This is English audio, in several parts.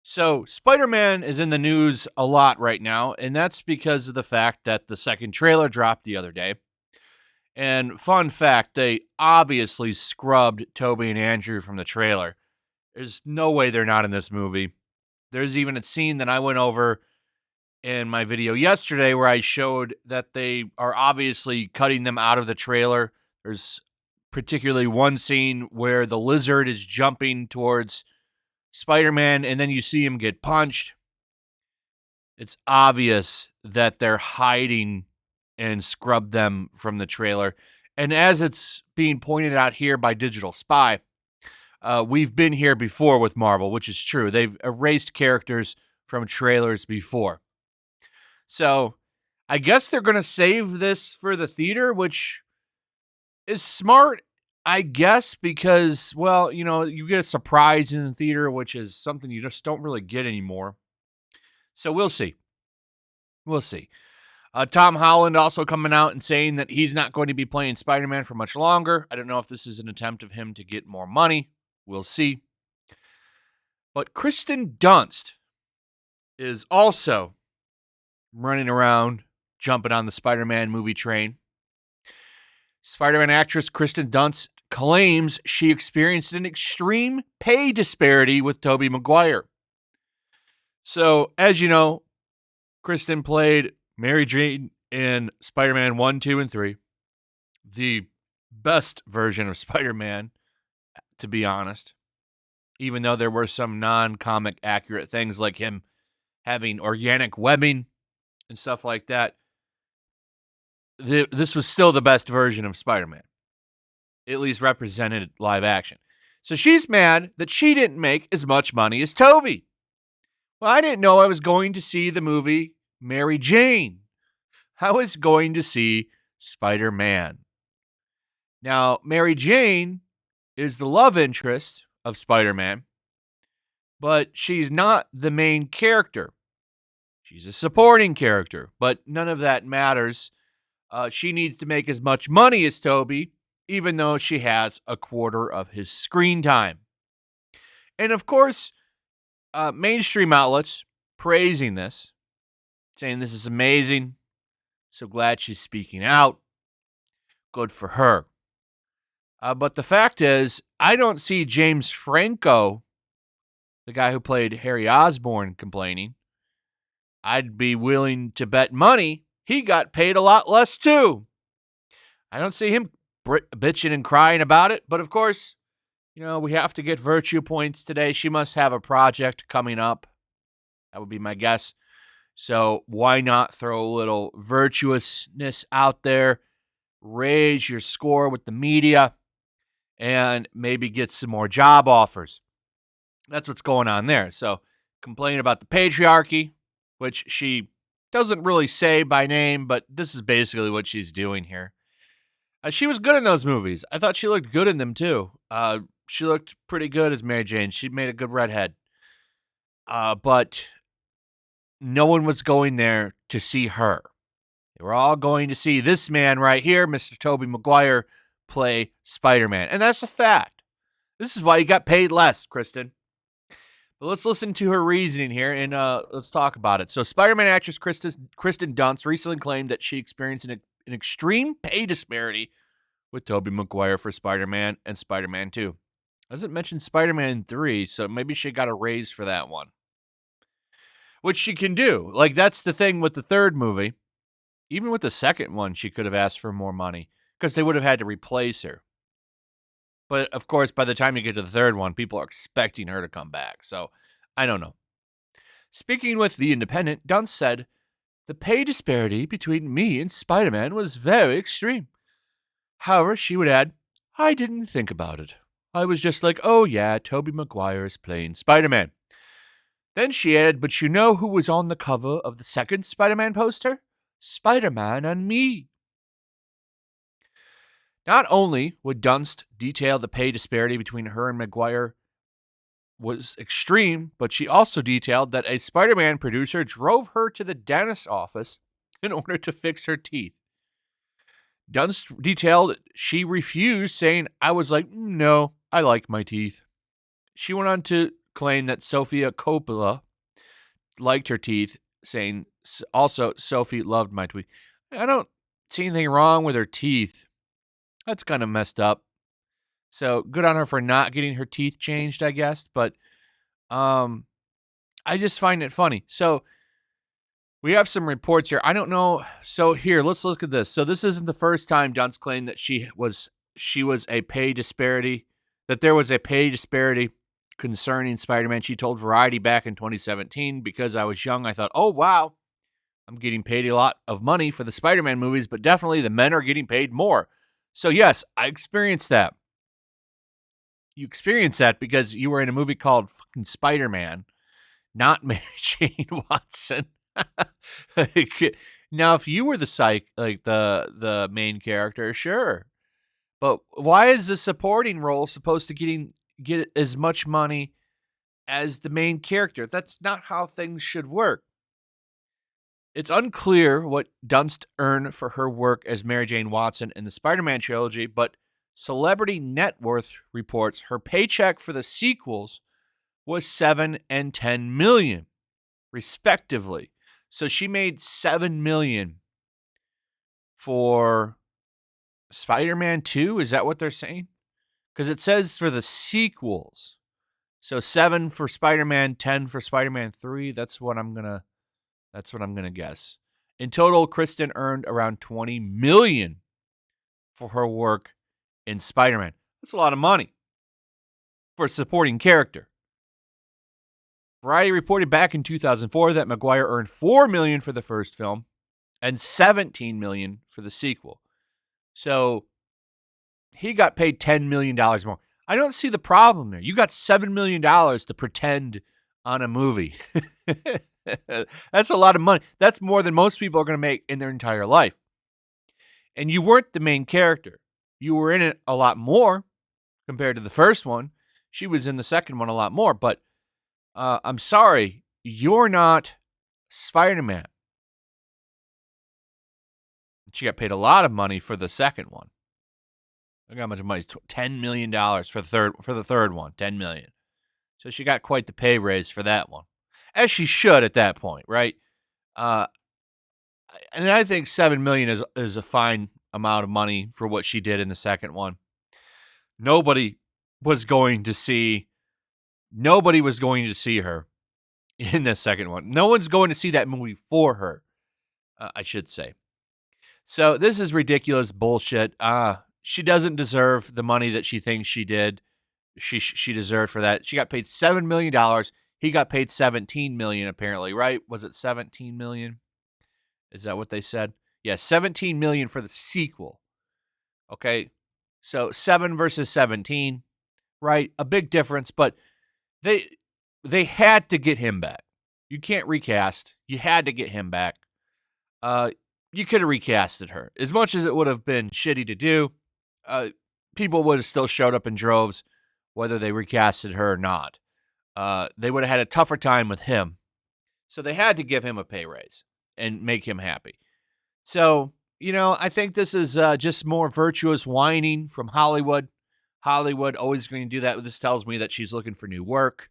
So, Spider-Man is in the news a lot right now, and that's because of the fact that the second trailer dropped the other day. And fun fact, they obviously scrubbed Tobey and Andrew from the trailer. There's no way they're not in this movie. There's even a scene that I went over in my video yesterday where I showed that they are obviously cutting them out of the trailer. There's particularly one scene where the lizard is jumping towards Spider-Man, and then you see him get punched. It's obvious that they're hiding and scrubbed them from the trailer. And as it's being pointed out here by Digital Spy, we've been here before with Marvel, which is true. They've erased characters from trailers before. So I guess they're going to save this for the theater, which is smart, I guess, because, well, you get a surprise in the theater, which is something you just don't really get anymore. So we'll see. We'll see. Tom Holland also coming out and saying that he's not going to be playing Spider-Man for much longer. I don't know if this is an attempt of him to get more money. We'll see. But Kirsten Dunst is also running around, jumping on the Spider-Man movie train. Spider-Man actress Kirsten Dunst claims she experienced an extreme pay disparity with Tobey Maguire. So, as you know, Kirsten played Mary Jane in Spider-Man 1, 2, and 3. The best version of Spider-Man, to be honest. Even though there were some non-comic accurate things like him having organic webbing and stuff like that. This was still the best version of Spider-Man. At least represented live action. So she's mad that she didn't make as much money as Tobey. Well, I didn't know I was going to see the movie Mary Jane. I was going to see Spider-Man. Now, Mary Jane is the love interest of Spider-Man, but she's not the main character. She's a supporting character, but none of that matters. She needs to make as much money as Tobey, even though she has a quarter of his screen time. And of course, mainstream outlets praising this, saying this is amazing. So glad she's speaking out. Good for her. But the fact is, I don't see James Franco, the guy who played Harry Osborn, complaining. I'd be willing to bet money he got paid a lot less too. I don't see him bitching and crying about it. But of course, we have to get virtue points today. She must have a project coming up. That would be my guess. So why not throw a little virtuousness out there, raise your score with the media, and maybe get some more job offers. That's what's going on there. So complain about the patriarchy, which she doesn't really say by name, but this is basically what she's doing here. She was good in those movies. I thought she looked good in them too. She looked pretty good as Mary Jane. She made a good redhead. But no one was going there to see her. They were all going to see this man right here, Mr. Tobey Maguire, play Spider-Man. And that's a fact. This is why he got paid less, Kristen. But let's listen to her reasoning here, and let's talk about it. So Spider-Man actress Kirsten Dunst recently claimed that she experienced an extreme pay disparity with Tobey Maguire for Spider-Man and Spider-Man 2. Doesn't mention Spider-Man 3, so maybe she got a raise for that one. Which she can do. Like, that's the thing with the third movie. Even with the second one, she could have asked for more money because they would have had to replace her. But, of course, by the time you get to the third one, people are expecting her to come back. So, I don't know. Speaking with The Independent, Dunst said, "The pay disparity between me and Spider-Man was very extreme. However," she would add, "I didn't think about it. I was just like, oh yeah, Tobey Maguire is playing Spider-Man." Then she added, "But you know who was on the cover of the second Spider-Man poster? Spider-Man and me." Not only would Dunst detail the pay disparity between her and Maguire was extreme, but she also detailed that a Spider-Man producer drove her to the dentist's office in order to fix her teeth. Dunst detailed she refused, saying, I was like, no, I like my teeth. She went on to claim that Sofia Coppola liked her teeth, saying, also, Sophie loved my tweet. I don't see anything wrong with her teeth. That's kind of messed up. So good on her for not getting her teeth changed, I guess. But I just find it funny. So we have some reports here. I don't know. So here, let's look at this. So this isn't the first time Dunst claimed that she was a pay disparity, that there was a pay disparity concerning Spider-Man. She told Variety back in 2017, because I was young, I thought, oh, wow, I'm getting paid a lot of money for the Spider-Man movies, but definitely the men are getting paid more. So yes, I experienced that. You experienced that because you were in a movie called fucking Spider-Man, not Mary Jane Watson. Now, if you were the main character, sure. But why is the supporting role supposed to get as much money as the main character? That's not how things should work. It's unclear what Dunst earned for her work as Mary Jane Watson in the Spider-Man trilogy, but Celebrity Net Worth reports her paycheck for the sequels was $7 and $10 million, respectively. So she made $7 million for Spider-Man 2. Is that what they're saying? Because it says for the sequels. So 7 for Spider-Man, 10 for Spider-Man 3. That's what I'm gonna guess. In total, Kirsten earned around $20 million for her work in Spider-Man. That's a lot of money for a supporting character. Variety reported back in 2004 that Maguire earned $4 million for the first film and $17 million for the sequel. So he got paid $10 million more. I don't see the problem there. You got $7 million to pretend on a movie. That's a lot of money. That's more than most people are going to make in their entire life. And you weren't the main character. You were in it a lot more compared to the first one. She was in the second one a lot more. But I'm sorry, you're not Spider-Man. She got paid a lot of money for the second one. Look how much money. $10 million for the third one. $10 million. So she got quite the pay raise for that one. As she should at that point, right? And I think $7 million is a fine amount of money for what she did in the second one. Nobody was going to see her in the second one. No one's going to see that movie for her, I should say. So this is ridiculous bullshit. She doesn't deserve the money that she thinks she did. She deserved for that. She got paid $7 million. He got paid $17 million, apparently, right? Was it $17 million? Is that what they said? Yeah, $17 million for the sequel. Okay, so 7 versus 17, right? A big difference, but they had to get him back. You can't recast. You had to get him back. You could have recasted her. As much as it would have been shitty to do, people would have still showed up in droves, whether they recasted her or not. They would have had a tougher time with him. So they had to give him a pay raise and make him happy. So, I think this is just more virtuous whining from Hollywood. Hollywood always going to do that. This tells me that she's looking for new work.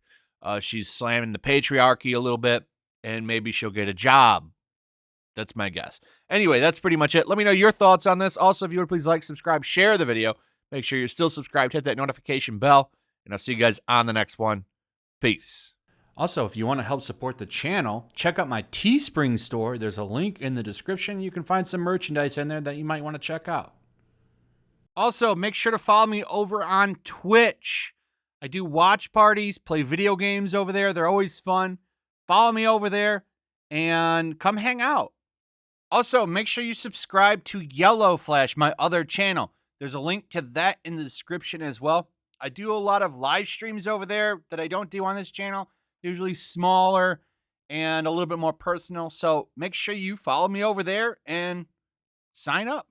She's slamming the patriarchy a little bit, and maybe she'll get a job. That's my guess. Anyway, that's pretty much it. Let me know your thoughts on this. Also, if you would please like, subscribe, share the video. Make sure you're still subscribed. Hit that notification bell, and I'll see you guys on the next one. Peace. Also, if you want to help support the channel, check out my Teespring store. There's a link in the description. You can find some merchandise in there that you might want to check out. Also, make sure to follow me over on Twitch. I do watch parties, play video games over there. They're always fun. Follow me over there and come hang out. Also, make sure you subscribe to YellowFlash, my other channel. There's a link to that in the description as well. I do a lot of live streams over there that I don't do on this channel. Usually smaller and a little bit more personal. So make sure you follow me over there and sign up.